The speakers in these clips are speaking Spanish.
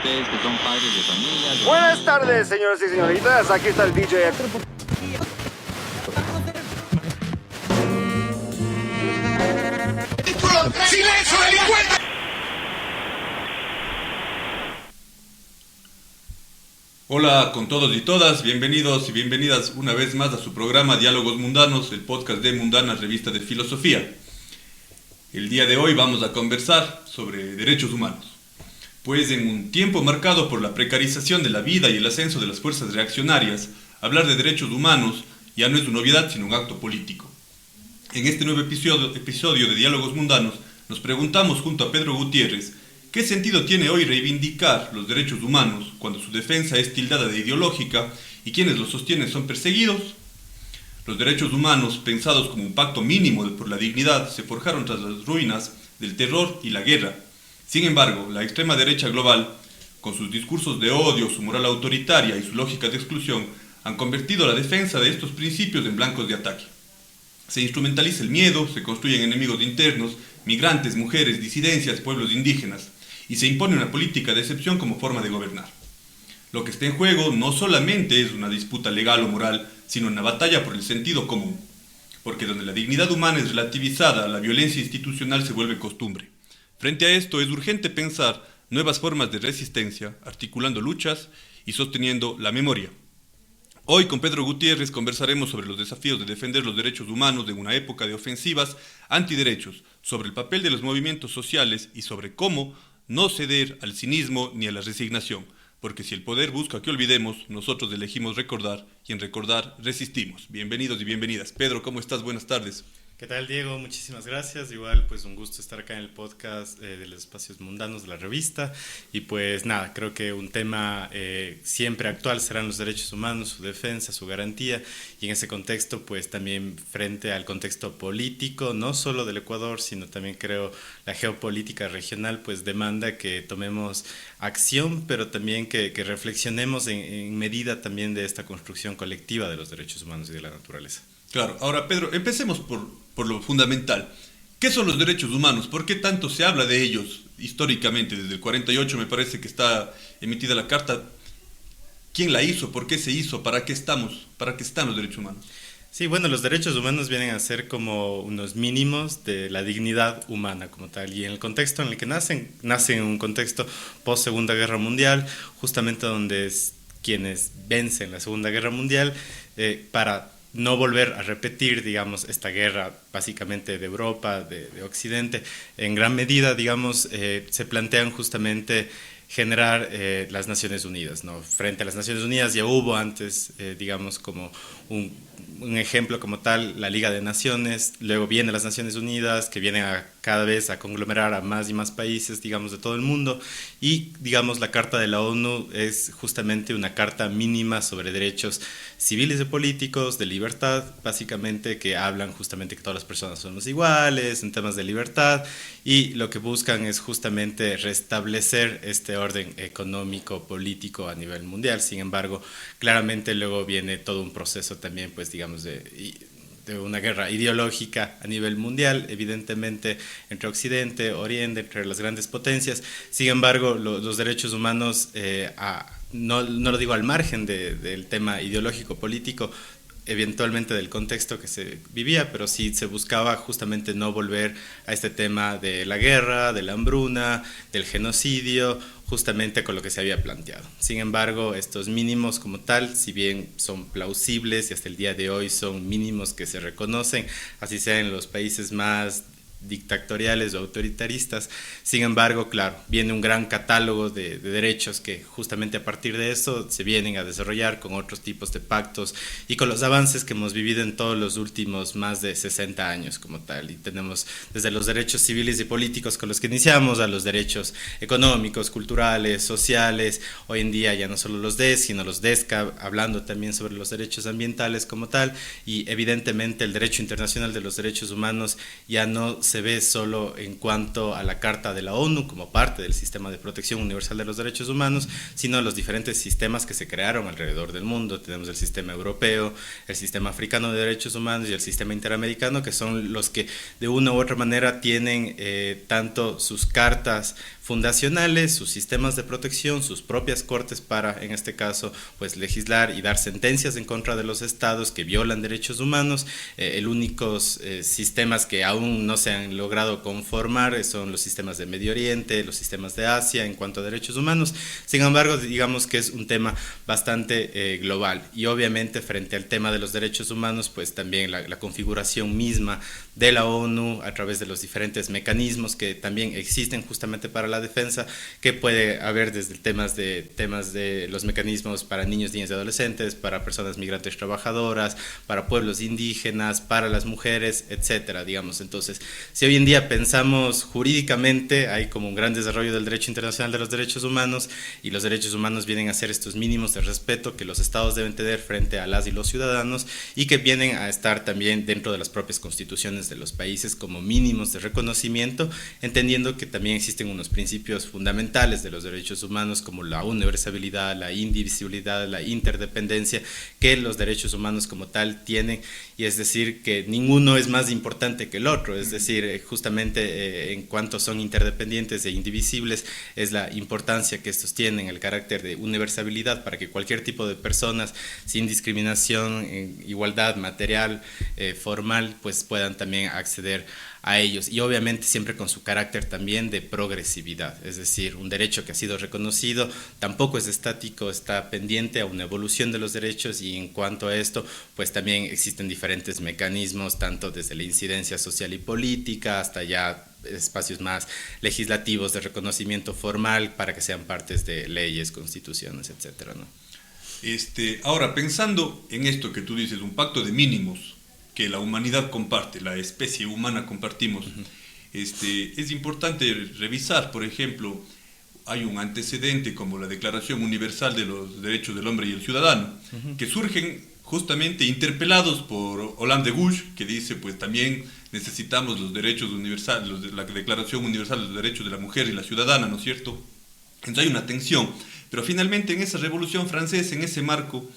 ustedes que son padres de familia. Buenas tardes, señoras y señoritas. Aquí está el DJ. ¡Silencio, delincuente! Hola con todos y todas, bienvenidos y bienvenidas una vez más a su programa Diálogos Mundanos, el podcast de Mundana, revista de filosofía. El día de hoy vamos a conversar sobre derechos humanos, pues en un tiempo marcado por la precarización de la vida y el ascenso de las fuerzas reaccionarias, hablar de derechos humanos ya no es una novedad sino un acto político. En este nuevo episodio de Diálogos Mundanos nos preguntamos junto a Pedro Gutiérrez ¿qué sentido tiene hoy reivindicar los derechos humanos cuando su defensa es tildada de ideológica y quienes los sostienen son perseguidos? Los derechos humanos, pensados como un pacto mínimo por la dignidad, se forjaron tras las ruinas del terror y la guerra. Sin embargo, la extrema derecha global, con sus discursos de odio, su moral autoritaria y su lógica de exclusión, han convertido la defensa de estos principios en blancos de ataque. Se instrumentaliza el miedo, se construyen enemigos internos, migrantes, mujeres, disidencias, pueblos indígenas, y se impone una política de excepción como forma de gobernar. Lo que está en juego no solamente es una disputa legal o moral, sino una batalla por el sentido común, porque donde la dignidad humana es relativizada, la violencia institucional se vuelve costumbre. Frente a esto es urgente pensar nuevas formas de resistencia, articulando luchas y sosteniendo la memoria. Hoy con Pedro Gutiérrez conversaremos sobre los desafíos de defender los derechos humanos en una época de ofensivas antiderechos, sobre el papel de los movimientos sociales y sobre cómo no ceder al cinismo ni a la resignación, porque si el poder busca que olvidemos, nosotros elegimos recordar y en recordar resistimos. Bienvenidos y bienvenidas. Pedro, ¿cómo estás? Buenas tardes. ¿Qué tal, Diego? Muchísimas gracias. Igual, pues un gusto estar acá en el podcast de los espacios mundanos de la revista. Y pues nada, creo que un tema siempre actual serán los derechos humanos, su defensa, su garantía. Y en ese contexto, pues también frente al contexto político, no solo del Ecuador, sino también creo la geopolítica regional, pues demanda que tomemos acción, pero también que reflexionemos en medida también de esta construcción colectiva de los derechos humanos y de la naturaleza. Claro, ahora Pedro, empecemos por lo fundamental. ¿Qué son los derechos humanos? ¿Por qué tanto se habla de ellos históricamente? Desde el 48 me parece que está emitida la carta. ¿Quién la hizo? ¿Por qué se hizo? ¿Para qué estamos? ¿Para qué están los derechos humanos? Sí, bueno, los derechos humanos vienen a ser como unos mínimos de la dignidad humana como tal. Y en el contexto en el que nacen en un contexto post-Segunda Guerra Mundial, justamente donde quienes vencen la Segunda Guerra Mundial para no volver a repetir, digamos, esta guerra básicamente de Europa, de Occidente, en gran medida, digamos, se plantean justamente generar las Naciones Unidas, ¿no? Frente a las Naciones Unidas ya hubo antes, digamos, como un ejemplo como tal, la Liga de Naciones, luego vienen las Naciones Unidas, que vienen cada vez a conglomerar a más y más países, digamos, de todo el mundo, y, digamos, la Carta de la ONU es justamente una carta mínima sobre derechos civiles y políticos, de libertad, básicamente, que hablan justamente que todas las personas somos iguales, en temas de libertad, y lo que buscan es justamente restablecer este orden económico, político a nivel mundial. Sin embargo, claramente luego viene todo un proceso también, pues digamos, de una guerra ideológica a nivel mundial, evidentemente entre Occidente, Oriente, entre las grandes potencias. Sin embargo, los derechos humanos, no lo digo al margen del tema ideológico político, eventualmente del contexto que se vivía, pero sí se buscaba justamente no volver a este tema de la guerra, de la hambruna, del genocidio, justamente con lo que se había planteado. Sin embargo, estos mínimos como tal, si bien son plausibles y hasta el día de hoy son mínimos que se reconocen, así sea en los países más dictatoriales o autoritaristas. Sin embargo, claro, viene un gran catálogo de derechos que justamente a partir de eso se vienen a desarrollar con otros tipos de pactos y con los avances que hemos vivido en todos los últimos más de 60 años como tal. Y tenemos desde los derechos civiles y políticos con los que iniciamos a los derechos económicos, culturales, sociales, hoy en día ya no solo los DES, sino los DESCA, hablando también sobre los derechos ambientales como tal, y evidentemente el derecho internacional de los derechos humanos ya no se ve solo en cuanto a la Carta de la ONU como parte del sistema de protección universal de los derechos humanos, sino los diferentes sistemas que se crearon alrededor del mundo. Tenemos el sistema europeo, el sistema africano de derechos humanos y el sistema interamericano, que son los que de una u otra manera tienen tanto sus cartas fundacionales, sus sistemas de protección, sus propias cortes para, en este caso, pues legislar y dar sentencias en contra de los estados que violan derechos humanos. El únicos sistemas que aún no se han logrado conformar son los sistemas de Medio Oriente, los sistemas de Asia en cuanto a derechos humanos. Sin embargo, digamos que es un tema bastante global, y obviamente frente al tema de los derechos humanos, pues también la configuración misma de la ONU a través de los diferentes mecanismos que también existen justamente para la defensa, que puede haber desde temas de los mecanismos para niños, niñas y adolescentes, para personas migrantes trabajadoras, para pueblos indígenas, para las mujeres, etcétera, digamos. Entonces, si hoy en día pensamos jurídicamente, hay como un gran desarrollo del derecho internacional de los derechos humanos, y los derechos humanos vienen a ser estos mínimos de respeto que los estados deben tener frente a las y los ciudadanos, y que vienen a estar también dentro de las propias constituciones de los países como mínimos de reconocimiento, entendiendo que también existen unos principios fundamentales de los derechos humanos como la universalidad, la indivisibilidad, la interdependencia, que los derechos humanos como tal tienen, y es decir, que ninguno es más importante que el otro, es decir, justamente en cuanto son interdependientes e indivisibles, es la importancia que estos tienen, el carácter de universalidad para que cualquier tipo de personas, sin discriminación, en igualdad material, formal, pues puedan también acceder a ellos, y obviamente siempre con su carácter también de progresividad, es decir, un derecho que ha sido reconocido tampoco es estático, está pendiente a una evolución de los derechos, y en cuanto a esto, pues también existen diferentes mecanismos, tanto desde la incidencia social y política hasta ya espacios más legislativos de reconocimiento formal para que sean partes de leyes, constituciones, etcétera, ¿no? Ahora, pensando en esto que tú dices, un pacto de mínimos que la humanidad comparte, la especie humana compartimos, es importante revisar, por ejemplo, hay un antecedente como la Declaración Universal de los Derechos del Hombre y el Ciudadano, que surgen justamente interpelados por Hollande Gouche, que dice, pues también necesitamos los derechos universales, la Declaración Universal de los Derechos de la Mujer y la Ciudadana, ¿no es cierto? Entonces hay una tensión, pero finalmente en esa Revolución Francesa, en ese marco,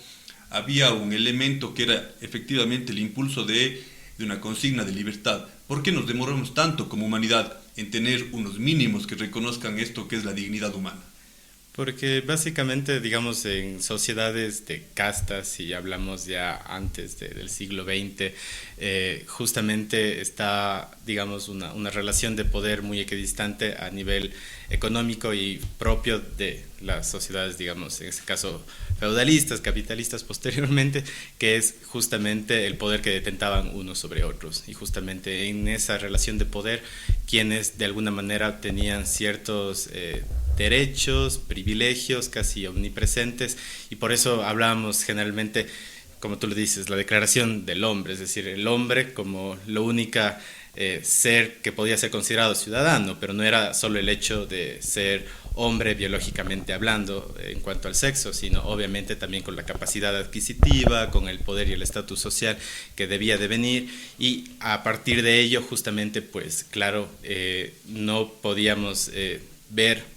había un elemento que era efectivamente el impulso de una consigna de libertad. ¿Por qué nos demoramos tanto como humanidad en tener unos mínimos que reconozcan esto que es la dignidad humana? Porque básicamente, digamos, en sociedades de castas, si hablamos ya antes del siglo XX, justamente está, digamos, una relación de poder muy equidistante a nivel económico y propio de las sociedades, digamos, en este caso feudalistas, capitalistas posteriormente, que es justamente el poder que detentaban unos sobre otros. Y justamente en esa relación de poder, quienes de alguna manera tenían ciertos derechos, privilegios casi omnipresentes, y por eso hablábamos generalmente, como tú lo dices, la declaración del hombre, es decir, el hombre como lo única ser que podía ser considerado ciudadano, pero no era solo el hecho de ser hombre biológicamente hablando en cuanto al sexo, sino obviamente también con la capacidad adquisitiva, con el poder y el estatus social que debía de venir, y a partir de ello justamente, pues claro, no podíamos ver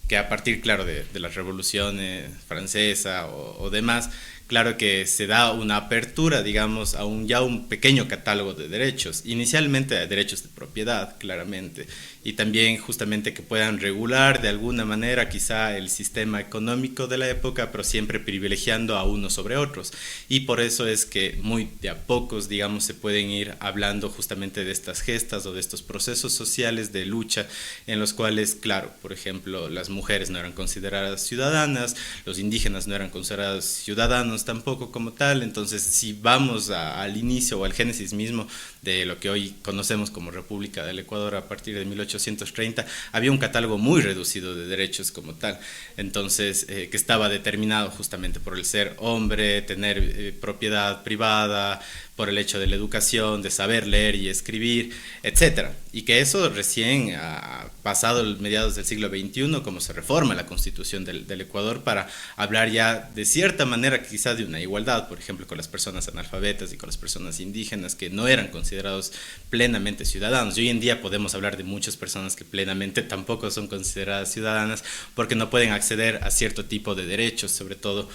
que a partir, claro, de la Revolución Francesa o demás, claro que se da una apertura, digamos, a un pequeño catálogo de derechos, inicialmente de derechos de propiedad, claramente, y también justamente que puedan regular de alguna manera quizá el sistema económico de la época, pero siempre privilegiando a unos sobre otros, y por eso es que muy de a pocos, digamos, se pueden ir hablando justamente de estas gestas o de estos procesos sociales de lucha en los cuales, claro, por ejemplo, las mujeres no eran consideradas ciudadanas, los indígenas no eran considerados ciudadanos tampoco como tal. Entonces, si vamos al inicio o al génesis mismo de lo que hoy conocemos como República del Ecuador a partir de 1830, había un catálogo muy reducido de derechos como tal, entonces que estaba determinado justamente por el ser hombre, tener propiedad privada, por el hecho de la educación, de saber leer y escribir, etcétera. Y que eso recién ha pasado los mediados del siglo XXI, como se reforma la Constitución del Ecuador para hablar ya de cierta manera quizás de una igualdad, por ejemplo, con las personas analfabetas y con las personas indígenas que no eran considerados plenamente ciudadanos. Y hoy en día podemos hablar de muchas personas que plenamente tampoco son consideradas ciudadanas porque no pueden acceder a cierto tipo de derechos, sobre todo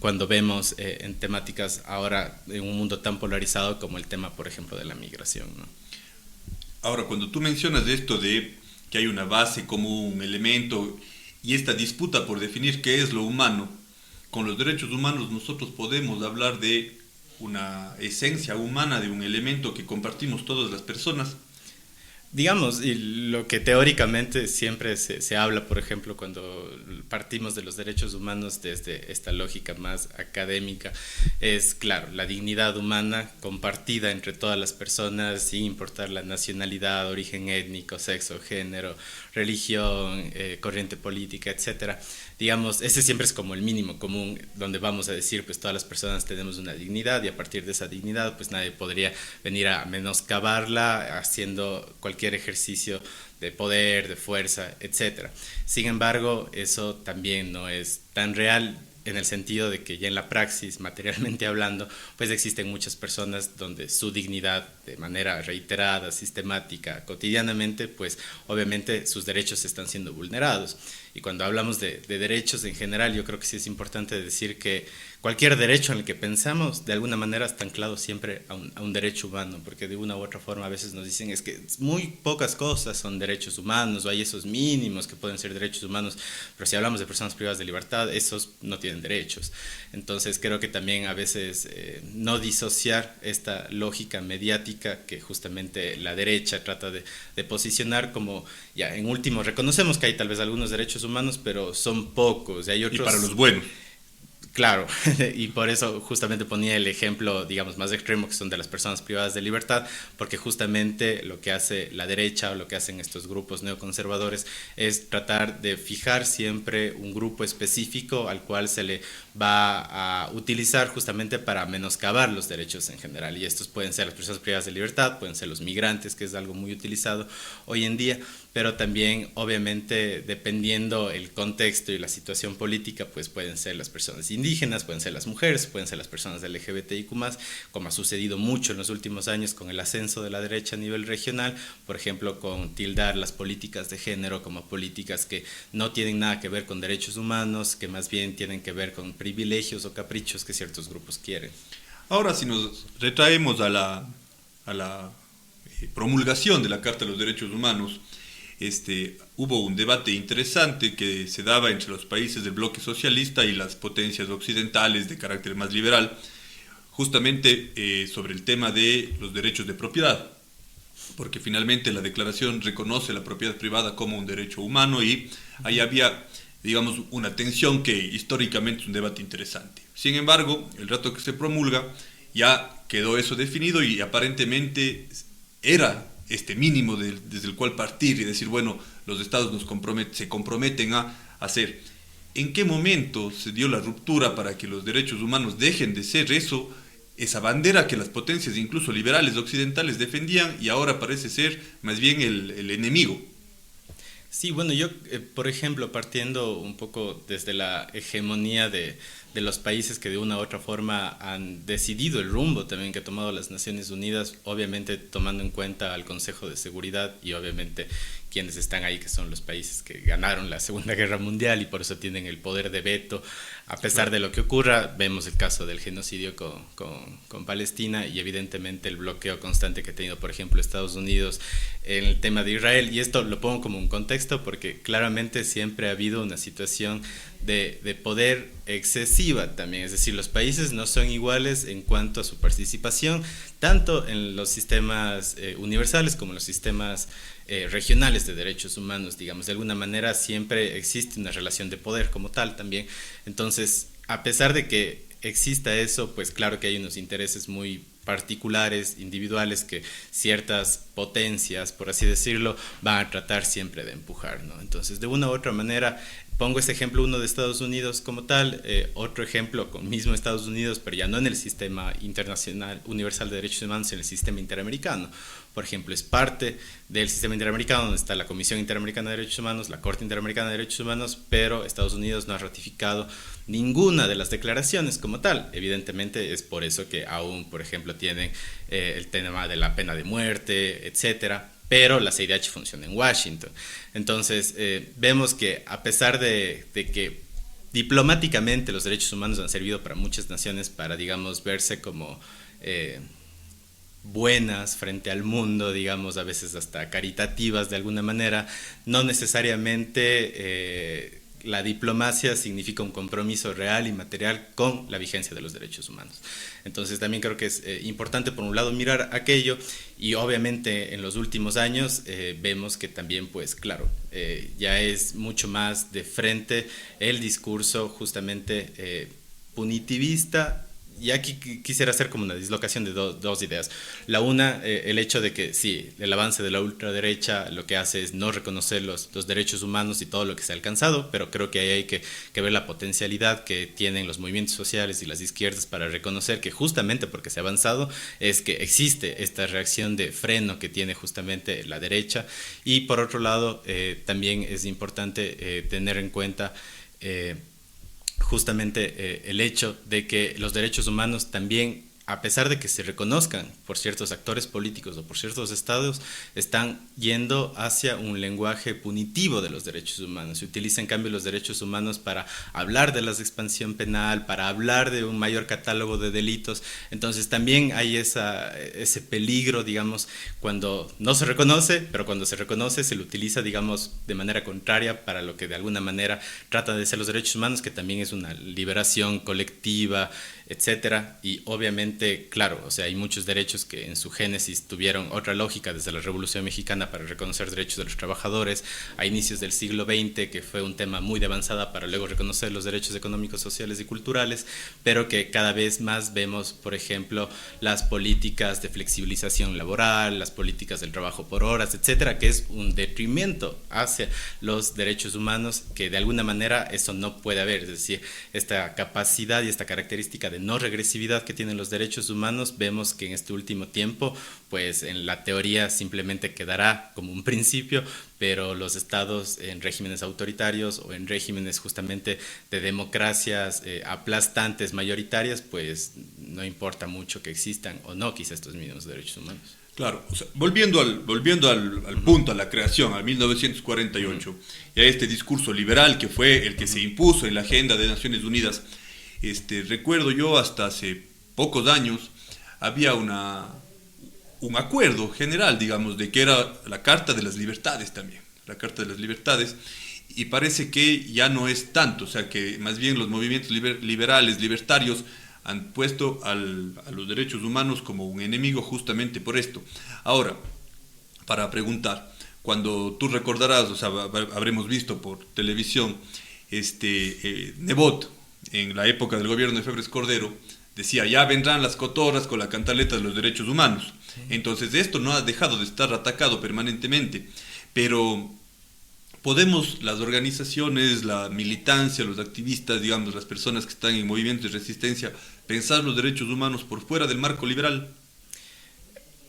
cuando vemos en temáticas ahora en un mundo tan polarizado como el tema, por ejemplo, de la migración, ¿no? Ahora, cuando tú mencionas esto de que hay una base como un elemento y esta disputa por definir qué es lo humano, con los derechos humanos nosotros podemos hablar de una esencia humana, de un elemento que compartimos todas las personas. Digamos, y lo que teóricamente siempre se habla, por ejemplo, cuando partimos de los derechos humanos desde esta lógica más académica, es, claro, la dignidad humana compartida entre todas las personas, sin importar la nacionalidad, origen étnico, sexo, género, religión, corriente política, etcétera. Digamos, ese siempre es como el mínimo común, donde vamos a decir, pues todas las personas tenemos una dignidad y a partir de esa dignidad, pues nadie podría venir a menoscabarla haciendo cualquier ejercicio de poder, de fuerza, etcétera. Sin embargo, eso también no es tan real en el sentido de que ya en la praxis, materialmente hablando, pues existen muchas personas donde su dignidad de manera reiterada, sistemática, cotidianamente, pues obviamente sus derechos están siendo vulnerados. Y cuando hablamos de derechos en general, yo creo que sí es importante decir que cualquier derecho en el que pensamos, de alguna manera está anclado siempre a un derecho humano, porque de una u otra forma a veces nos dicen es que muy pocas cosas son derechos humanos, o hay esos mínimos que pueden ser derechos humanos, pero si hablamos de personas privadas de libertad, esos no tienen derechos. Entonces creo que también a veces no disociar esta lógica mediática que justamente la derecha trata de posicionar como, ya en último, reconocemos que hay tal vez algunos derechos humanos, pero son pocos, y hay otros... Y para los buenos. Claro, y por eso justamente ponía el ejemplo, digamos, más extremo, que son de las personas privadas de libertad, porque justamente lo que hace la derecha o lo que hacen estos grupos neoconservadores es tratar de fijar siempre un grupo específico al cual se le va a utilizar justamente para menoscabar los derechos en general. Y estos pueden ser las personas privadas de libertad, pueden ser los migrantes, que es algo muy utilizado hoy en día, pero también obviamente dependiendo el contexto y la situación política, pues pueden ser las personas indígenas, pueden ser las mujeres, pueden ser las personas LGBTIQ+, como ha sucedido mucho en los últimos años con el ascenso de la derecha a nivel regional, por ejemplo, con tildar las políticas de género como políticas que no tienen nada que ver con derechos humanos, que más bien tienen que ver con privilegios o caprichos que ciertos grupos quieren. Ahora, si nos retraemos a la promulgación de la Carta de los Derechos Humanos, hubo un debate interesante que se daba entre los países del bloque socialista y las potencias occidentales de carácter más liberal, justamente sobre el tema de los derechos de propiedad, porque finalmente la declaración reconoce la propiedad privada como un derecho humano y ahí había, digamos, una tensión que históricamente es un debate interesante. Sin embargo, el rato que se promulga ya quedó eso definido y aparentemente era este mínimo desde el cual partir y decir, bueno, los estados se comprometen a hacer. ¿En qué momento se dio la ruptura para que los derechos humanos dejen de ser esa bandera que las potencias, incluso liberales occidentales, defendían y ahora parece ser más bien el enemigo? Sí, bueno, yo, por ejemplo, partiendo un poco desde la hegemonía de los países que de una u otra forma han decidido el rumbo también que ha tomado las Naciones Unidas, obviamente tomando en cuenta al Consejo de Seguridad y obviamente quienes están ahí, que son los países que ganaron la Segunda Guerra Mundial y por eso tienen el poder de veto, a pesar de lo que ocurra. Vemos el caso del genocidio con Palestina y evidentemente el bloqueo constante que ha tenido, por ejemplo, Estados Unidos en el tema de Israel, y esto lo pongo como un contexto porque claramente siempre ha habido una situación de poder excesiva también, es decir, los países no son iguales en cuanto a su participación, tanto en los sistemas universales como en los sistemas regionales de derechos humanos, digamos, de alguna manera siempre existe una relación de poder como tal también. Entonces, a pesar de que exista eso, pues claro que hay unos intereses muy particulares, individuales, que ciertas potencias, por así decirlo, van a tratar siempre de empujar, ¿no? Entonces, de una u otra manera, pongo este ejemplo, uno de Estados Unidos como tal, otro ejemplo con mismo Estados Unidos, pero ya no en el sistema internacional universal de derechos humanos, en el sistema interamericano. Por ejemplo, es parte del sistema interamericano donde está la Comisión Interamericana de Derechos Humanos, la Corte Interamericana de Derechos Humanos, pero Estados Unidos no ha ratificado ninguna de las declaraciones como tal. Evidentemente es por eso que aún, por ejemplo, tienen el tema de la pena de muerte, etcétera, pero la CIDH funciona en Washington. Entonces, vemos que a pesar de que diplomáticamente los derechos humanos han servido para muchas naciones para, digamos, verse como buenas frente al mundo, digamos, a veces hasta caritativas de alguna manera, no necesariamente la diplomacia significa un compromiso real y material con la vigencia de los derechos humanos. Entonces también creo que es importante por un lado mirar aquello, y obviamente en los últimos años vemos que también, pues claro, ya es mucho más de frente el discurso justamente punitivista. Y aquí quisiera hacer como una dislocación de dos ideas. La una, el hecho de que sí, el avance de la ultraderecha lo que hace es no reconocer los derechos humanos y todo lo que se ha alcanzado, pero creo que ahí hay que ver la potencialidad que tienen los movimientos sociales y las izquierdas para reconocer que justamente porque se ha avanzado es que existe esta reacción de freno que tiene justamente la derecha. Y por otro lado, también es importante tener en cuenta justamente el hecho de que los derechos humanos también, a pesar de que se reconozcan por ciertos actores políticos o por ciertos estados, están yendo hacia un lenguaje punitivo de los derechos humanos. Se utiliza en cambio los derechos humanos para hablar de la expansión penal, para hablar de un mayor catálogo de delitos. Entonces también hay ese peligro, digamos, cuando no se reconoce, pero cuando se reconoce se lo utiliza, digamos, de manera contraria para lo que de alguna manera trata de ser los derechos humanos, que también es una liberación colectiva, etcétera. Y obviamente, claro, o sea, hay muchos derechos que en su génesis tuvieron otra lógica desde la Revolución Mexicana para reconocer derechos de los trabajadores, a inicios del siglo XX, que fue un tema muy de avanzada para luego reconocer los derechos económicos, sociales y culturales, pero que cada vez más vemos, por ejemplo, las políticas de flexibilización laboral, las políticas del trabajo por horas, etcétera, que es un detrimento hacia los derechos humanos, que de alguna manera eso no puede haber. Es decir, esta capacidad y esta característica de no regresividad que tienen los derechos humanos, vemos que en este último tiempo, pues en la teoría simplemente quedará como un principio, pero los estados en regímenes autoritarios o en regímenes justamente de democracias aplastantes, mayoritarias, pues no importa mucho que existan o no quizá estos mismos derechos humanos. Claro, o sea, volviendo al punto, a la creación, al 1948, y a este discurso liberal que fue el que se impuso en la agenda de Naciones Unidas, recuerdo yo hasta hace pocos años había un acuerdo general, digamos, de que era la Carta de las Libertades también, la Carta de las Libertades, y parece que ya no es tanto, o sea que más bien los movimientos liberales, libertarios, han puesto a los derechos humanos como un enemigo justamente por esto. Ahora, para preguntar, cuando tú recordarás, o sea, habremos visto por televisión, Nebot, en la época del gobierno de Febres Cordero, decía, ya vendrán las cotorras con la cantaleta de los derechos humanos. Entonces esto no ha dejado de estar atacado permanentemente, pero podemos las organizaciones, la militancia, los activistas, digamos, las personas que están en movimientos de resistencia, pensar los derechos humanos por fuera del marco liberal.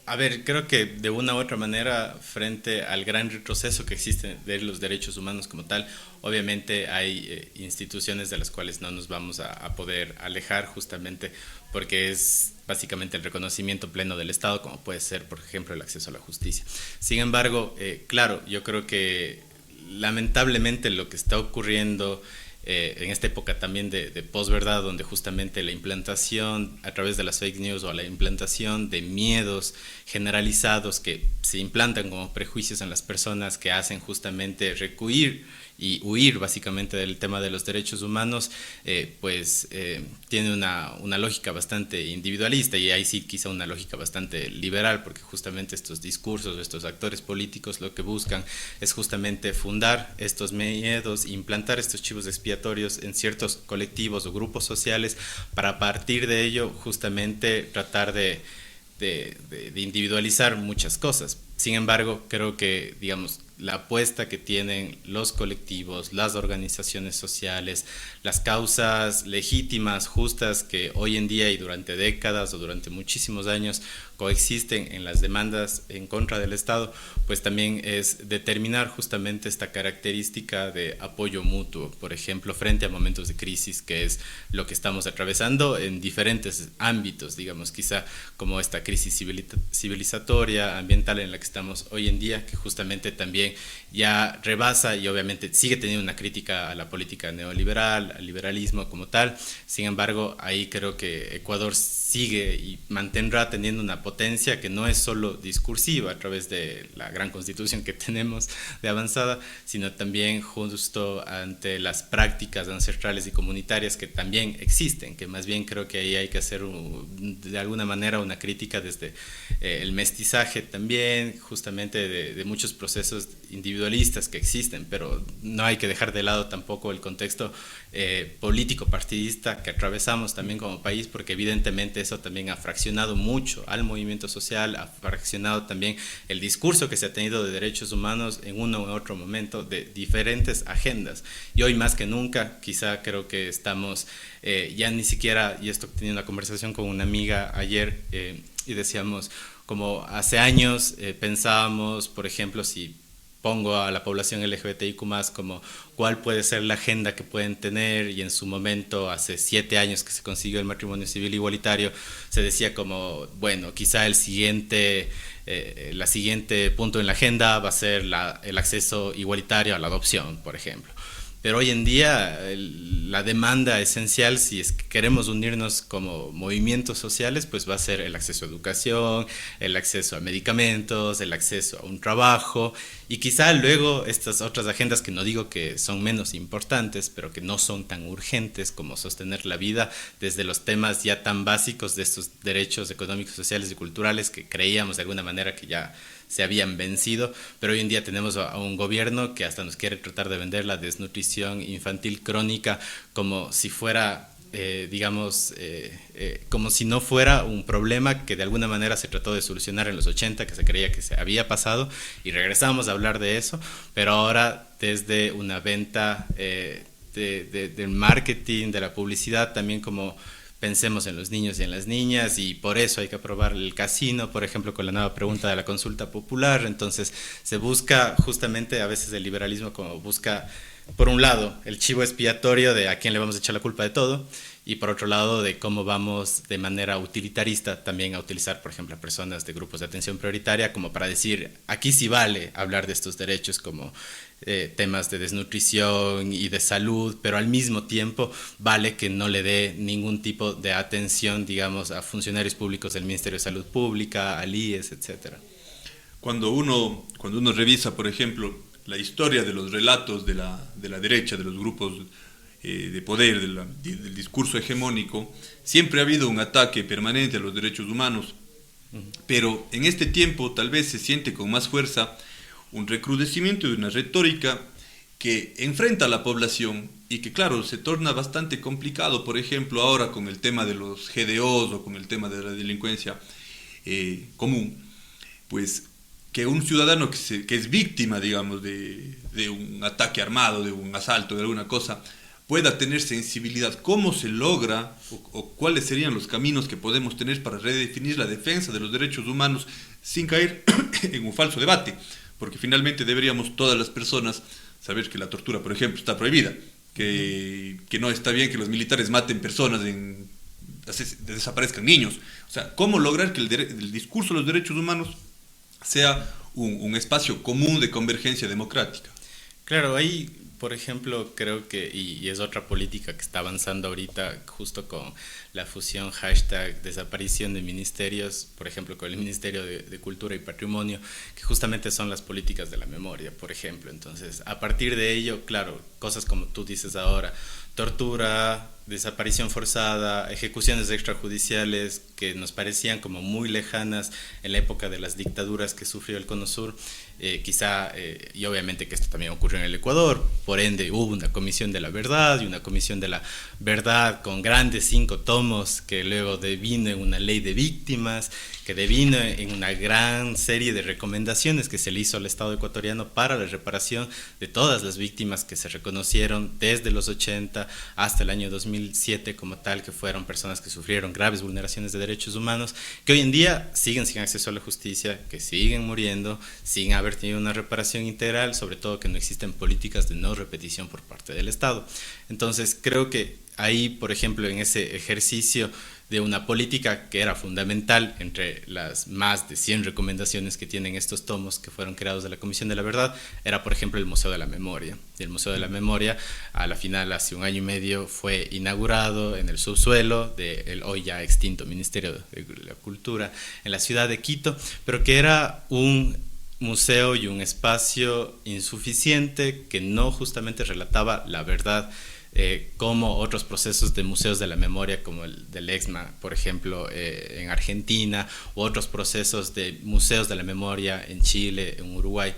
A ver, creo que de una u otra manera, frente al gran retroceso que existe de los derechos humanos como tal, obviamente hay instituciones de las cuales no nos vamos a poder alejar, justamente porque es básicamente el reconocimiento pleno del Estado, como puede ser, por ejemplo, el acceso a la justicia. Sin embargo, claro, yo creo que lamentablemente lo que está ocurriendo en esta época también de posverdad, donde justamente la implantación a través de las fake news o la implantación de miedos generalizados que se implantan como prejuicios en las personas, que hacen justamente recuir y huir básicamente del tema de los derechos humanos, tiene una lógica bastante individualista, y ahí sí quizá una lógica bastante liberal, porque justamente estos discursos, estos actores políticos lo que buscan es justamente fundar estos miedos, implantar estos chivos expiatorios en ciertos colectivos o grupos sociales, para a partir de ello justamente tratar de de individualizar muchas cosas. Sin embargo, creo que, digamos, la apuesta que tienen los colectivos, las organizaciones sociales, las causas legítimas, justas, que hoy en día y durante décadas o durante muchísimos años coexisten en las demandas en contra del Estado, pues también es determinar justamente esta característica de apoyo mutuo, por ejemplo, frente a momentos de crisis, que es lo que estamos atravesando en diferentes ámbitos, digamos, quizá como esta crisis civilizatoria, ambiental en la que estamos hoy en día, que justamente también ya rebasa y obviamente sigue teniendo una crítica a la política neoliberal, al liberalismo como tal. Sin embargo, ahí creo que Ecuador sigue y mantendrá teniendo una potencia que no es solo discursiva a través de la gran constitución que tenemos de avanzada, sino también justo ante las prácticas ancestrales y comunitarias que también existen, que más bien creo que ahí hay que hacer de alguna manera una crítica desde el mestizaje también, justamente de muchos procesos individualistas que existen, pero no hay que dejar de lado tampoco el contexto político partidista que atravesamos también como país, porque evidentemente eso también ha fraccionado mucho al movimiento social, ha fraccionado también el discurso que se ha tenido de derechos humanos en uno u otro momento de diferentes agendas. Y hoy más que nunca, quizá creo que estamos ya ni siquiera, y esto tenía una conversación con una amiga ayer y decíamos, como hace años pensábamos, por ejemplo, si pongo a la población LGBTIQ+, como cuál puede ser la agenda que pueden tener, y en su momento, hace 7 años que se consiguió el matrimonio civil igualitario, se decía como, bueno, quizá la siguiente punto en la agenda va a ser el acceso igualitario a la adopción, por ejemplo. Pero hoy en día la demanda esencial, si es que queremos unirnos como movimientos sociales, pues va a ser el acceso a educación, el acceso a medicamentos, el acceso a un trabajo, y quizá luego estas otras agendas que no digo que son menos importantes, pero que no son tan urgentes como sostener la vida desde los temas ya tan básicos de estos derechos económicos, sociales y culturales que creíamos de alguna manera que ya se habían vencido, pero hoy en día tenemos a un gobierno que hasta nos quiere tratar de vender la desnutrición infantil crónica como si fuera, como si no fuera un problema que de alguna manera se trató de solucionar en los 80, que se creía que se había pasado, y regresamos a hablar de eso, pero ahora desde una venta del marketing, de la publicidad, también como pensemos en los niños y en las niñas, y por eso hay que aprobar el casino, por ejemplo, con la nueva pregunta de la consulta popular. Entonces se busca justamente, a veces el liberalismo como busca, por un lado, el chivo expiatorio de a quién le vamos a echar la culpa de todo, y por otro lado de cómo vamos de manera utilitarista también a utilizar, por ejemplo, a personas de grupos de atención prioritaria como para decir, aquí sí vale hablar de estos derechos como temas de desnutrición y de salud, pero al mismo tiempo vale que no le dé ningún tipo de atención, digamos, a funcionarios públicos del Ministerio de Salud Pública, al IES, etc. Cuando uno revisa, por ejemplo, la historia de los relatos de la derecha, de los grupos de poder, del discurso hegemónico, siempre ha habido un ataque permanente a los derechos humanos, pero en este tiempo tal vez se siente con más fuerza un recrudecimiento de una retórica que enfrenta a la población y que, claro, se torna bastante complicado, por ejemplo, ahora con el tema de los GDOs o con el tema de la delincuencia común, pues que un ciudadano que es víctima, digamos, de un ataque armado, de un asalto, de alguna cosa, pueda tener sensibilidad. ¿Cómo se logra o cuáles serían los caminos que podemos tener para redefinir la defensa de los derechos humanos sin caer en un falso debate? Porque finalmente deberíamos todas las personas saber que la tortura, por ejemplo, está prohibida, que no está bien que los militares maten personas, desaparezcan niños. O sea, ¿cómo lograr que el discurso de los derechos humanos sea un espacio común de convergencia democrática? Claro, ahí, por ejemplo, creo que, y es otra política que está avanzando ahorita justo con la fusión hashtag desaparición de ministerios, por ejemplo, con el Ministerio de Cultura y Patrimonio, que justamente son las políticas de la memoria, por ejemplo. Entonces, a partir de ello, claro, cosas como tú dices ahora, tortura, desaparición forzada, ejecuciones extrajudiciales, que nos parecían como muy lejanas en la época de las dictaduras que sufrió el Cono Sur, y obviamente que esto también ocurrió en el Ecuador, por ende hubo una comisión de la verdad y una comisión de la verdad con grandes 5 tomos que luego devino en una ley de víctimas, que devino en una gran serie de recomendaciones que se le hizo al Estado ecuatoriano para la reparación de todas las víctimas que se reconocieron desde los 80 hasta el año 2007 como tal, que fueron personas que sufrieron graves vulneraciones de derechos humanos, que hoy en día siguen sin acceso a la justicia, que siguen muriendo, sin haber tenido una reparación integral, sobre todo que no existen políticas de no repetición por parte del Estado. Entonces creo que ahí, por ejemplo, en ese ejercicio de una política que era fundamental entre las más de 100 recomendaciones que tienen estos tomos que fueron creados de la Comisión de la Verdad, era por ejemplo el Museo de la Memoria. Y el Museo de la Memoria, a la final, hace 1 año y medio, fue inaugurado en el subsuelo del hoy ya extinto Ministerio de la Cultura en la ciudad de Quito, pero que era un museo y un espacio insuficiente que no justamente relataba la verdad, como otros procesos de museos de la memoria como el del EXMA, por ejemplo, en Argentina, u otros procesos de museos de la memoria en Chile, en Uruguay,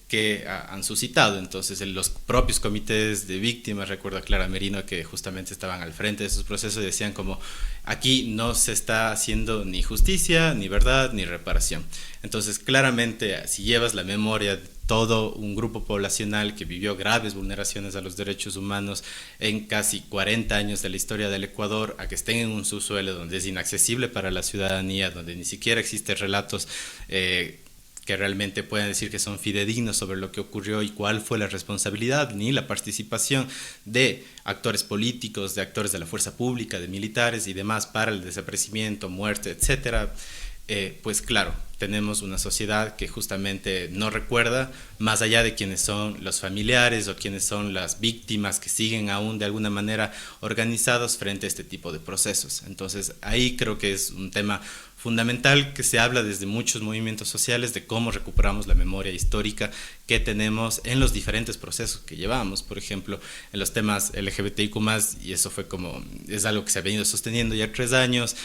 que han suscitado. Entonces los propios comités de víctimas, recuerdo a Clara Merino, que justamente estaban al frente de esos procesos, y decían como aquí no se está haciendo ni justicia, ni verdad, ni reparación. Entonces claramente si llevas la memoria de todo un grupo poblacional que vivió graves vulneraciones a los derechos humanos en casi 40 años de la historia del Ecuador, a que estén en un subsuelo donde es inaccesible para la ciudadanía, donde ni siquiera existen relatos que realmente puedan decir que son fidedignos sobre lo que ocurrió y cuál fue la responsabilidad, ni la participación de actores políticos, de actores de la fuerza pública, de militares y demás para el desaparecimiento, muerte, etcétera. Pues claro, tenemos una sociedad que justamente no recuerda, más allá de quienes son los familiares o quienes son las víctimas que siguen aún de alguna manera organizados frente a este tipo de procesos. Entonces ahí creo que es un tema fundamental que se habla desde muchos movimientos sociales de cómo recuperamos la memoria histórica que tenemos en los diferentes procesos que llevamos, por ejemplo, en los temas LGBTIQ+, y eso fue como, es algo que se ha venido sosteniendo ya 3 años,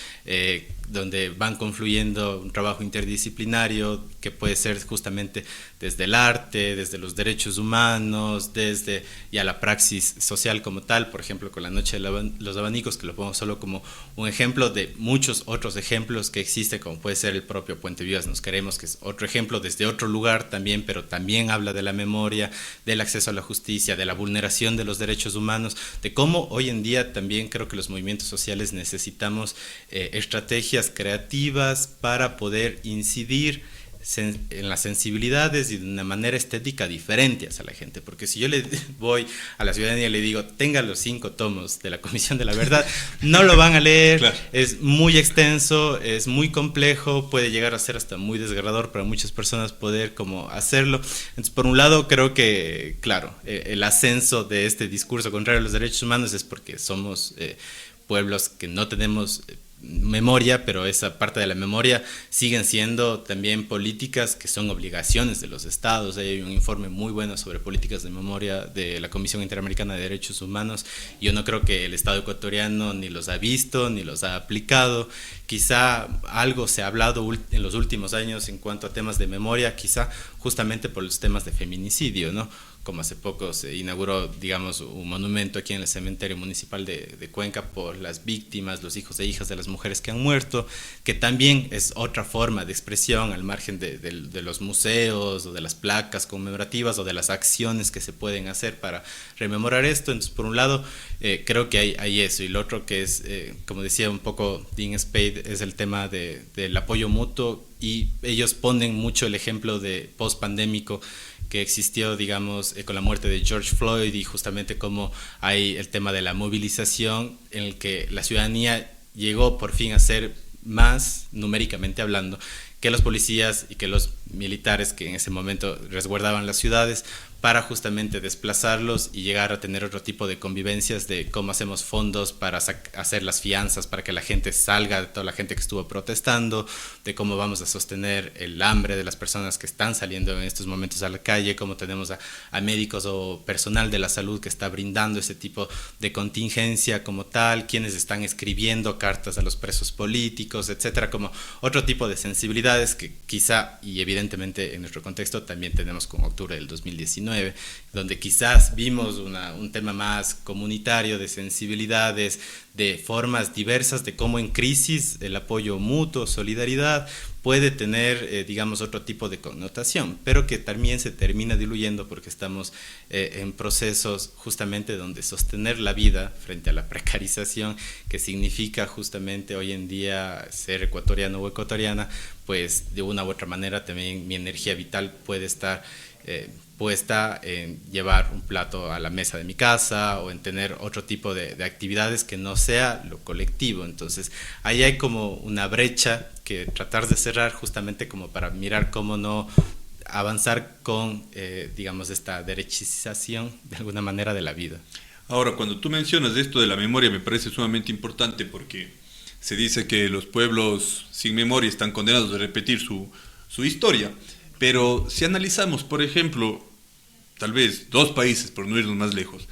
donde van confluyendo un trabajo interdisciplinario que puede ser justamente desde el arte, desde los derechos humanos, desde ya la praxis social como tal, por ejemplo, con la Noche de los Abanicos, que lo pongo solo como un ejemplo de muchos otros ejemplos que existe, como puede ser el propio Puente Vivas Nos Queremos, que es otro ejemplo desde otro lugar también, pero también habla de la memoria, del acceso a la justicia, de la vulneración de los derechos humanos, de cómo hoy en día también creo que los movimientos sociales necesitamos estrategias creativas para poder incidir en las sensibilidades y de una manera estética diferente hacia la gente, porque si yo le voy a la ciudadanía y le digo tenga los 5 tomos de la Comisión de la Verdad, no lo van a leer, claro. Es muy extenso, es muy complejo, puede llegar a ser hasta muy desgarrador para muchas personas poder como hacerlo. Entonces, por un lado creo que, claro, el ascenso de este discurso contrario a los derechos humanos es porque somos pueblos que no tenemos memoria, pero esa parte de la memoria siguen siendo también políticas que son obligaciones de los estados. Hay un informe muy bueno sobre políticas de memoria de la Comisión Interamericana de Derechos Humanos. Yo no creo que el Estado ecuatoriano ni los ha visto ni los ha aplicado. Quizá algo se ha hablado en los últimos años en cuanto a temas de memoria, quizá justamente por los temas de feminicidio, ¿no? Como hace poco se inauguró, digamos, un monumento aquí en el cementerio municipal de Cuenca por las víctimas, los hijos e hijas de las mujeres que han muerto, que también es otra forma de expresión al margen de los museos o de las placas conmemorativas o de las acciones que se pueden hacer para rememorar esto. Entonces, por un lado, creo que hay eso, y lo otro que es, como decía un poco Dean Spade, es el tema del apoyo mutuo, y ellos ponen mucho el ejemplo de post-pandémico que existió, digamos, con la muerte de George Floyd, y justamente cómo hay el tema de la movilización en el que la ciudadanía llegó por fin a ser más, numéricamente hablando, que los policías y que los militares que en ese momento resguardaban las ciudades, para justamente desplazarlos y llegar a tener otro tipo de convivencias de cómo hacemos fondos para hacer las fianzas, para que la gente salga, de toda la gente que estuvo protestando, de cómo vamos a sostener el hambre de las personas que están saliendo en estos momentos a la calle, cómo tenemos a médicos o personal de la salud que está brindando ese tipo de contingencia como tal, quienes están escribiendo cartas a los presos políticos, etcétera, como otro tipo de sensibilidades que quizá, y evidentemente en nuestro contexto también tenemos con octubre del 2019, donde quizás vimos un tema más comunitario de sensibilidades, de formas diversas de cómo en crisis el apoyo mutuo, solidaridad, puede tener, digamos, otro tipo de connotación, pero que también se termina diluyendo porque estamos en procesos justamente donde sostener la vida frente a la precarización, que significa justamente hoy en día ser ecuatoriano o ecuatoriana, pues de una u otra manera también mi energía vital puede estar puesta en llevar un plato a la mesa de mi casa o en tener otro tipo de actividades que no sea lo colectivo. Entonces ahí hay como una brecha que tratar de cerrar justamente como para mirar cómo no avanzar con, digamos, esta derechización de alguna manera de la vida. Ahora, cuando tú mencionas esto de la memoria me parece sumamente importante porque se dice que los pueblos sin memoria están condenados a repetir su historia. Pero si analizamos, por ejemplo, tal vez dos países, por no irnos más lejos,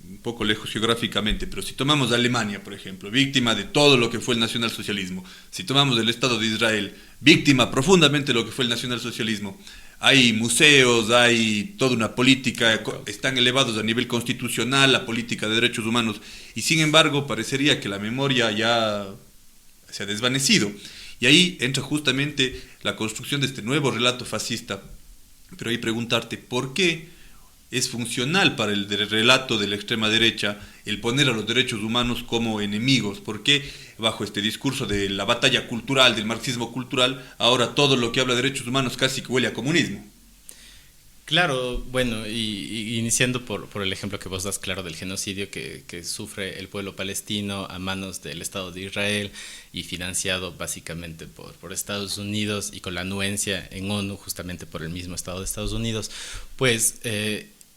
un poco lejos geográficamente, pero si tomamos Alemania, por ejemplo, víctima de todo lo que fue el nacionalsocialismo, si tomamos el Estado de Israel, víctima profundamente de lo que fue el nacionalsocialismo, hay museos, hay toda una política, están elevados a nivel constitucional, la política de derechos humanos, y sin embargo parecería que la memoria ya se ha desvanecido. Y ahí entra justamente la construcción de este nuevo relato fascista. Pero ahí preguntarte, ¿por qué es funcional para el relato de la extrema derecha el poner a los derechos humanos como enemigos? ¿Por qué bajo este discurso de la batalla cultural, del marxismo cultural, ahora todo lo que habla de derechos humanos casi que huele a comunismo? Claro, bueno, y iniciando por el ejemplo que vos das, claro, del genocidio que sufre el pueblo palestino a manos del Estado de Israel y financiado básicamente por Estados Unidos y con la anuencia en ONU justamente por el mismo Estado de Estados Unidos, pues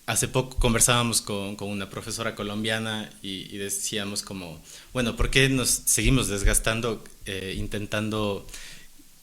hace poco conversábamos con una profesora colombiana y decíamos como, bueno, ¿por qué nos seguimos desgastando intentando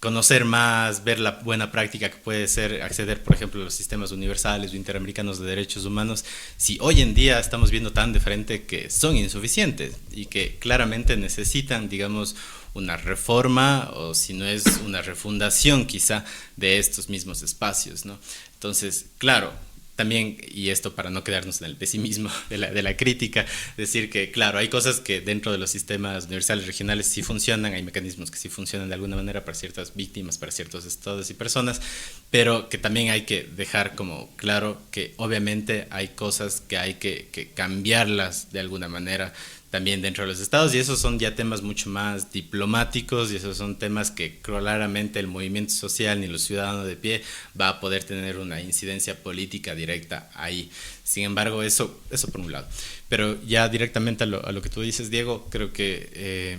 conocer más, ver la buena práctica que puede ser acceder, por ejemplo, a los sistemas universales o interamericanos de derechos humanos, si hoy en día estamos viendo tan de frente que son insuficientes y que claramente necesitan, digamos, una reforma o si no es una refundación quizá de estos mismos espacios, ¿no? Entonces, claro, también, y esto para no quedarnos en el pesimismo de la crítica, decir que, claro, hay cosas que dentro de los sistemas universales regionales sí funcionan, hay mecanismos que sí funcionan de alguna manera para ciertas víctimas, para ciertos estados y personas, pero que también hay que dejar como claro que obviamente hay cosas que hay que cambiarlas de alguna manera también dentro de los estados, y esos son ya temas mucho más diplomáticos, y esos son temas que claramente el movimiento social ni los ciudadanos de pie va a poder tener una incidencia política directa ahí. Sin embargo, eso por un lado. Pero ya directamente a lo que tú dices, Diego, creo que,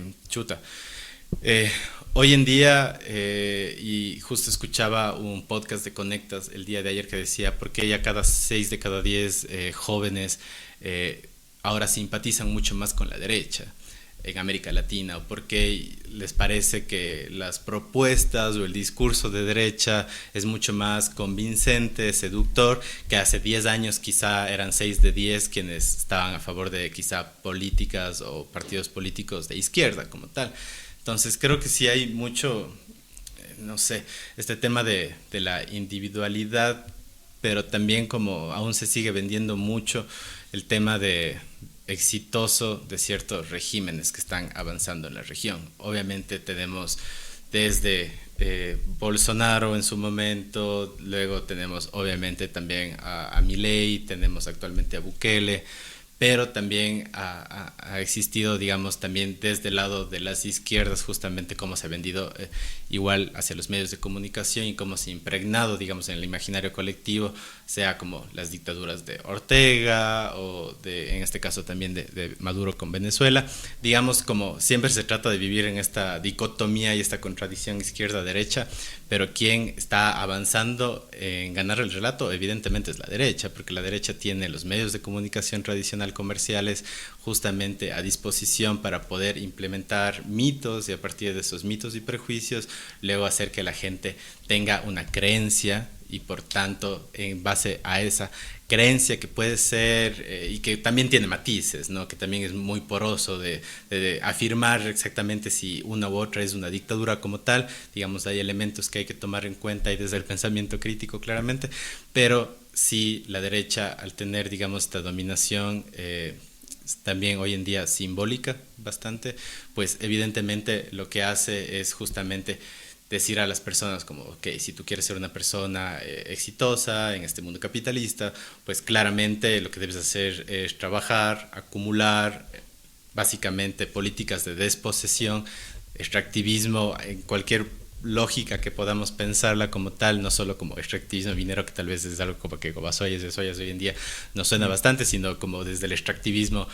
hoy en día, y justo escuchaba un podcast de Conectas el día de ayer que decía, ¿por qué ya cada 6 de cada 10 jóvenes ahora simpatizan mucho más con la derecha en América Latina? ¿O por qué les parece que las propuestas o el discurso de derecha es mucho más convincente, seductor, que hace 10 años quizá eran 6 de 10 quienes estaban a favor de quizá políticas o partidos políticos de izquierda como tal? Entonces creo que sí hay mucho, no sé, este tema de la individualidad, pero también como aún se sigue vendiendo mucho el tema de exitoso de ciertos regímenes que están avanzando en la región. Obviamente tenemos desde Bolsonaro en su momento, luego tenemos obviamente también a Milei, tenemos actualmente a Bukele, pero también ha existido, digamos, también desde el lado de las izquierdas, justamente cómo se ha vendido igual hacia los medios de comunicación y cómo se ha impregnado, digamos, en el imaginario colectivo, sea como las dictaduras de Ortega o en este caso también de Maduro con Venezuela. Digamos, como siempre se trata de vivir en esta dicotomía y esta contradicción izquierda-derecha, pero quien está avanzando en ganar el relato evidentemente es la derecha, porque la derecha tiene los medios de comunicación tradicional comerciales justamente a disposición para poder implementar mitos y a partir de esos mitos y prejuicios luego hacer que la gente tenga una creencia y por tanto en base a esa creencia que puede ser y que también tiene matices, ¿no? Que también es muy poroso de afirmar exactamente si una u otra es una dictadura como tal. Digamos, hay elementos que hay que tomar en cuenta y desde el pensamiento crítico claramente, pero sí la derecha al tener, digamos, esta dominación también hoy en día simbólica bastante, pues evidentemente lo que hace es justamente decir a las personas como, ok, si tú quieres ser una persona exitosa en este mundo capitalista, pues claramente lo que debes hacer es trabajar, acumular, básicamente políticas de desposesión, extractivismo en cualquier lógica que podamos pensarla como tal, no solo como extractivismo minero, que tal vez es algo como que Gobasoyas de soyas hoy en día nos suena bastante, sino como desde el extractivismo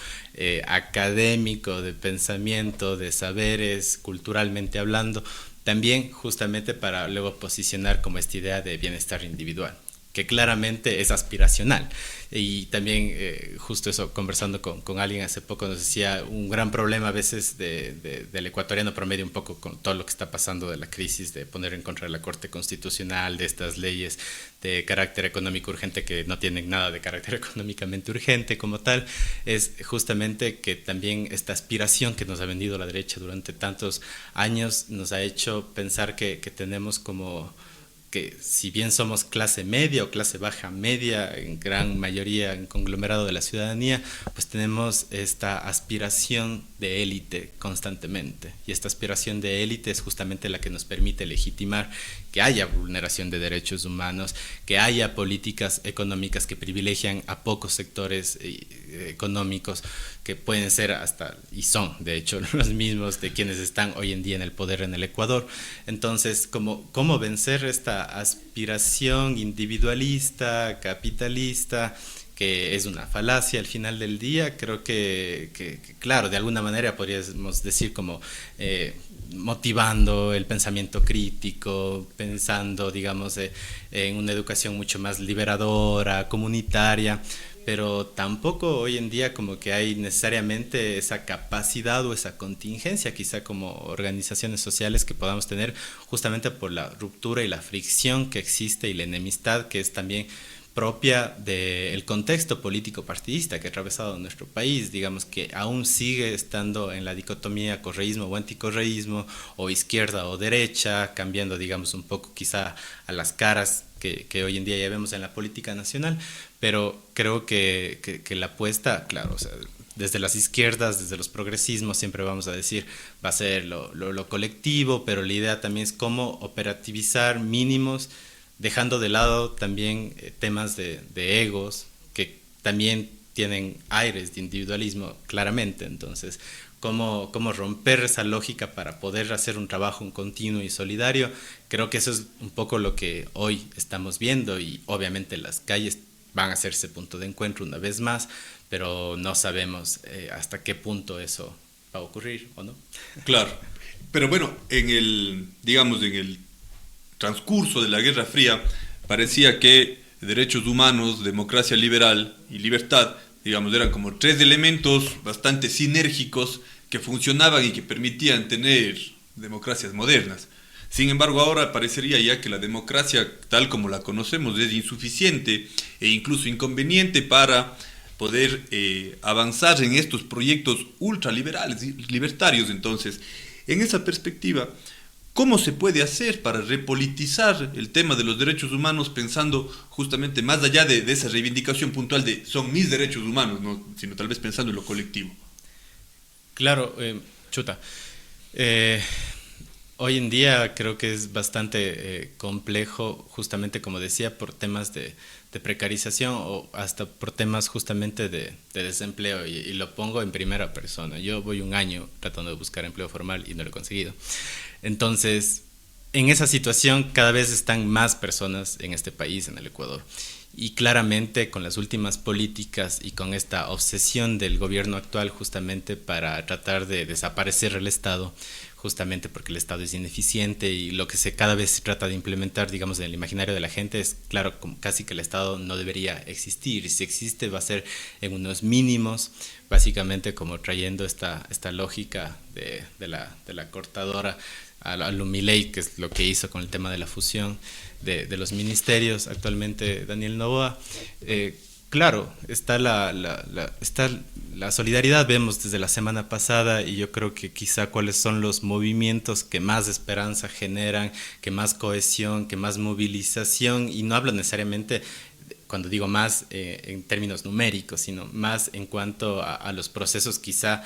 académico, de pensamiento, de saberes, culturalmente hablando, también justamente para luego posicionar como esta idea de bienestar individual, que claramente es aspiracional. Y también justo eso, conversando con alguien hace poco, nos decía un gran problema a veces del ecuatoriano promedio, un poco con todo lo que está pasando de la crisis, de poner en contra de la Corte Constitucional, de estas leyes de carácter económico urgente que no tienen nada de carácter económicamente urgente como tal, es justamente que también esta aspiración que nos ha vendido la derecha durante tantos años nos ha hecho pensar que tenemos como que si bien somos clase media o clase baja media, en gran mayoría en conglomerado de la ciudadanía, pues tenemos esta aspiración de élite constantemente. Y esta aspiración de élite es justamente la que nos permite legitimar que haya vulneración de derechos humanos, que haya políticas económicas que privilegian a pocos sectores económicos que pueden ser hasta, y son de hecho los mismos de quienes están hoy en día en el poder en el Ecuador. Entonces, ¿cómo vencer esta aspiración individualista, capitalista, que es una falacia al final del día? Creo que claro, de alguna manera podríamos decir como motivando el pensamiento crítico, pensando, digamos, en una educación mucho más liberadora, comunitaria, pero tampoco hoy en día como que hay necesariamente esa capacidad o esa contingencia, quizá como organizaciones sociales que podamos tener justamente por la ruptura y la fricción que existe y la enemistad que es también propia del contexto político partidista que ha atravesado nuestro país, digamos que aún sigue estando en la dicotomía correísmo o anticorreísmo, o izquierda o derecha, cambiando, digamos, un poco quizá a las caras que hoy en día ya vemos en la política nacional, pero creo que la apuesta, claro, o sea, desde las izquierdas, desde los progresismos, siempre vamos a decir, va a ser lo colectivo, pero la idea también es cómo operativizar mínimos, dejando de lado también temas de egos, que también tienen aires de individualismo claramente. Entonces, cómo romper esa lógica para poder hacer un trabajo un continuo y solidario, creo que eso es un poco lo que hoy estamos viendo, y obviamente las calles van a ser ese punto de encuentro una vez más, pero no sabemos hasta qué punto eso va a ocurrir o no. Claro, pero bueno, en el transcurso de la Guerra Fría parecía que derechos humanos, democracia liberal y libertad, digamos, eran como tres elementos bastante sinérgicos que funcionaban y que permitían tener democracias modernas. Sin embargo, ahora parecería ya que la democracia tal como la conocemos es insuficiente e incluso inconveniente para poder avanzar en estos proyectos ultraliberales y libertarios. Entonces, en esa perspectiva, ¿cómo se puede hacer para repolitizar el tema de los derechos humanos pensando justamente más allá de esa reivindicación puntual de son mis derechos humanos, ¿no? Sino tal vez pensando en lo colectivo? Claro, hoy en día creo que es bastante complejo, justamente como decía, por temas de precarización o hasta por temas justamente de desempleo, y lo pongo en primera persona. Yo voy un año tratando de buscar empleo formal y no lo he conseguido. Entonces, en esa situación cada vez están más personas en este país, en el Ecuador. Y claramente con las últimas políticas y con esta obsesión del gobierno actual justamente para tratar de desaparecer el Estado, justamente porque el Estado es ineficiente y lo que cada vez se trata de implementar, digamos, en el imaginario de la gente es, claro, como casi que el Estado no debería existir, y si existe va a ser en unos mínimos, básicamente como trayendo esta lógica de la cortadora a lo Milei, que es lo que hizo con el tema de la fusión de los ministerios actualmente Daniel Noboa. Claro, está la solidaridad, vemos desde la semana pasada, y yo creo que quizá cuáles son los movimientos que más esperanza generan, que más cohesión, que más movilización, y no hablo necesariamente, cuando digo más en términos numéricos, sino más en cuanto a los procesos quizá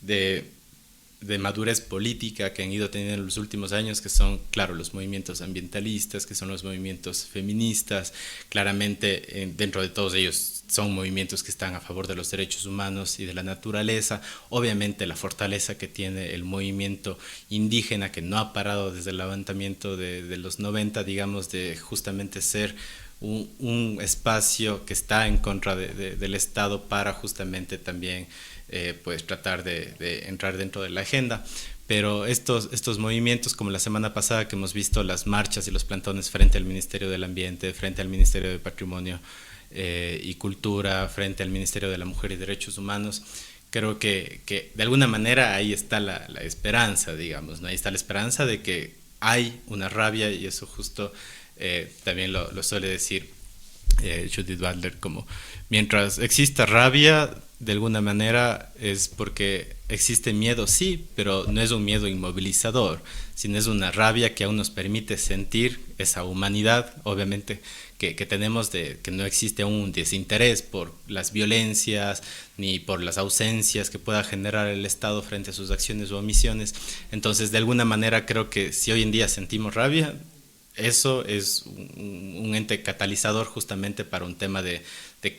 de madurez política que han ido teniendo en los últimos años, que son, claro, los movimientos ambientalistas, que son los movimientos feministas. Claramente dentro de todos ellos son movimientos que están a favor de los derechos humanos y de la naturaleza. Obviamente la fortaleza que tiene el movimiento indígena, que no ha parado desde el levantamiento de los 90, digamos, de justamente ser un espacio que está en contra del Estado para justamente también pues tratar de entrar dentro de la agenda. Pero estos movimientos, como la semana pasada que hemos visto las marchas y los plantones frente al Ministerio del Ambiente, frente al Ministerio de Patrimonio y Cultura, frente al Ministerio de la Mujer y Derechos Humanos, creo que de alguna manera ahí está la esperanza, digamos, ¿no? Ahí está la esperanza de que hay una rabia, y eso justo también lo suele decir Judith Butler, como mientras exista rabia, de alguna manera es porque existe miedo, sí, pero no es un miedo inmovilizador, sino es una rabia que aún nos permite sentir esa humanidad, obviamente, que tenemos, de que no existe un desinterés por las violencias ni por las ausencias que pueda generar el Estado frente a sus acciones o omisiones. Entonces, de alguna manera, creo que si hoy en día sentimos rabia, eso es un ente catalizador justamente para un tema de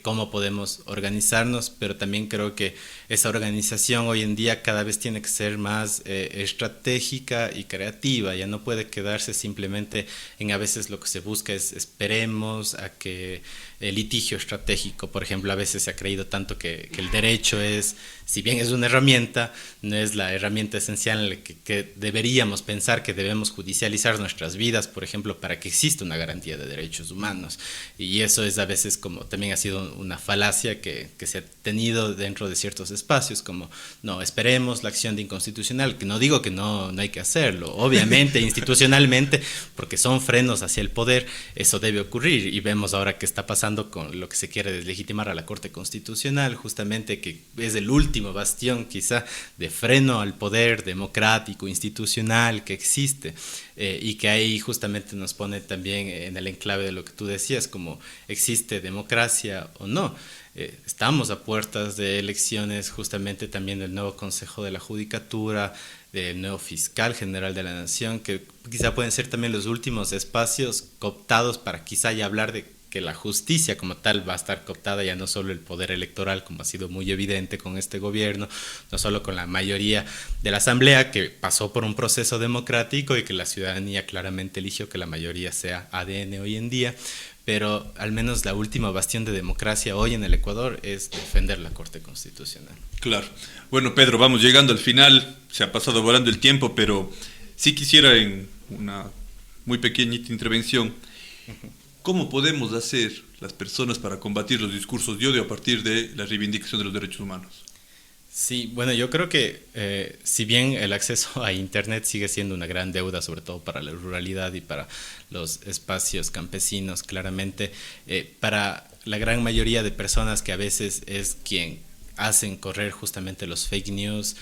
cómo podemos organizarnos, pero también creo que esa organización hoy en día cada vez tiene que ser más estratégica y creativa. Ya no puede quedarse simplemente en, a veces lo que se busca es esperemos a que el litigio estratégico, por ejemplo, a veces se ha creído tanto que el derecho es, si bien es una herramienta, no es la herramienta esencial en la que deberíamos pensar que debemos judicializar nuestras vidas, por ejemplo, para que exista una garantía de derechos humanos. Y eso es a veces, como también ha sido una falacia que se ha tenido dentro de ciertos espacios, como no, esperemos la acción de inconstitucional, que no digo que no hay que hacerlo, obviamente institucionalmente, porque son frenos hacia el poder, eso debe ocurrir, y vemos ahora qué está pasando con lo que se quiere deslegitimar a la Corte Constitucional, justamente, que es el último bastión quizá de freno al poder democrático, institucional que existe, y que ahí justamente nos pone también en el enclave de lo que tú decías, como existe democracia o no. Estamos a puertas de elecciones justamente también del nuevo Consejo de la Judicatura, del nuevo Fiscal General de la Nación, que quizá pueden ser también los últimos espacios cooptados para quizá ya hablar de que la justicia como tal va a estar cooptada, ya no solo el poder electoral, como ha sido muy evidente con este gobierno, no solo con la mayoría de la Asamblea, que pasó por un proceso democrático y que la ciudadanía claramente eligió que la mayoría sea ADN hoy en día, pero al menos la última bastión de democracia hoy en el Ecuador es defender la Corte Constitucional. Claro. Bueno, Pedro, vamos llegando al final, se ha pasado volando el tiempo, pero sí quisiera en una muy pequeñita intervención, ¿cómo podemos hacer las personas para combatir los discursos de odio a partir de la reivindicación de los derechos humanos? Sí, bueno, yo creo que si bien el acceso a Internet sigue siendo una gran deuda, sobre todo para la ruralidad y para los espacios campesinos, claramente, para la gran mayoría de personas que a veces es quien hacen correr justamente los fake news,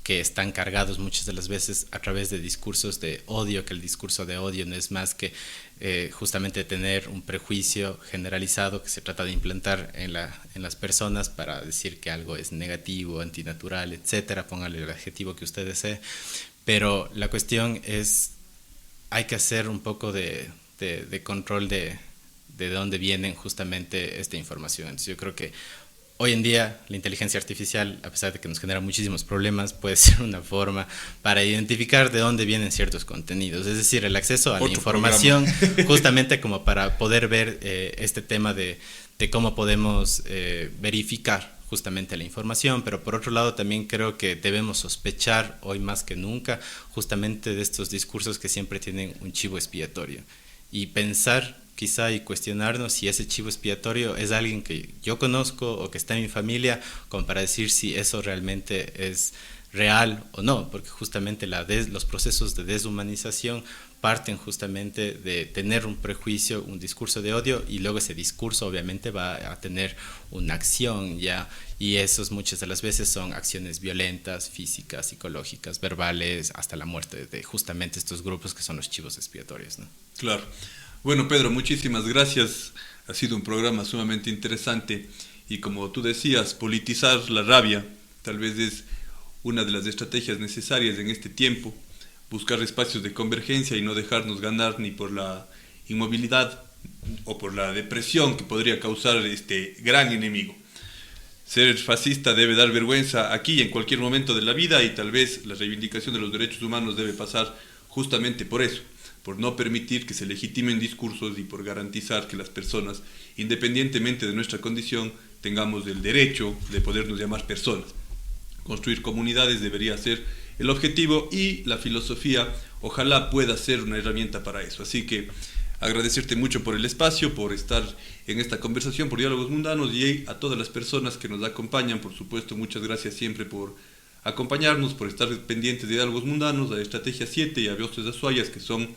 que están cargados muchas de las veces a través de discursos de odio, que el discurso de odio no es más que justamente tener un prejuicio generalizado que se trata de implantar en las personas para decir que algo es negativo, antinatural, etcétera, póngale el adjetivo que usted desee, pero la cuestión es, hay que hacer un poco de control de dónde vienen justamente esta información. Entonces yo creo que hoy en día la inteligencia artificial, a pesar de que nos genera muchísimos problemas, puede ser una forma para identificar de dónde vienen ciertos contenidos. Es decir, el acceso a la información, justamente como para poder ver este tema de cómo podemos verificar justamente la información, pero por otro lado también creo que debemos sospechar hoy más que nunca justamente de estos discursos que siempre tienen un chivo expiatorio y pensar quizá y cuestionarnos si ese chivo expiatorio es alguien que yo conozco o que está en mi familia, como para decir si eso realmente es real o no, porque justamente los procesos de deshumanización parten justamente de tener un prejuicio, un discurso de odio, y luego ese discurso obviamente va a tener una acción ya, y esos muchas de las veces son acciones violentas, físicas, psicológicas, verbales, hasta la muerte de justamente estos grupos que son los chivos expiatorios, ¿no? Claro. Bueno, Pedro, muchísimas gracias. Ha sido un programa sumamente interesante y, como tú decías, politizar la rabia tal vez es una de las estrategias necesarias en este tiempo. Buscar espacios de convergencia y no dejarnos ganar ni por la inmovilidad o por la depresión que podría causar este gran enemigo. Ser fascista debe dar vergüenza aquí y en cualquier momento de la vida, y tal vez la reivindicación de los derechos humanos debe pasar justamente por eso, por no permitir que se legitimen discursos y por garantizar que las personas, independientemente de nuestra condición, tengamos el derecho de podernos llamar personas. Construir comunidades debería ser el objetivo, y la filosofía ojalá pueda ser una herramienta para eso. Así que agradecerte mucho por el espacio, por estar en esta conversación, por Diálogos Mundanos, y a todas las personas que nos acompañan. Por supuesto, muchas gracias siempre por acompañarnos, por estar pendientes de Diálogos Mundanos, a Estrategia 7 y a Voces de Azuayas, que son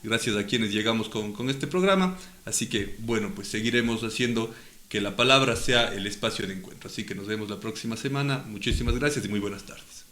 gracias a quienes llegamos con este programa. Así que, bueno, pues seguiremos haciendo que la palabra sea el espacio de encuentro. Así que nos vemos la próxima semana. Muchísimas gracias y muy buenas tardes.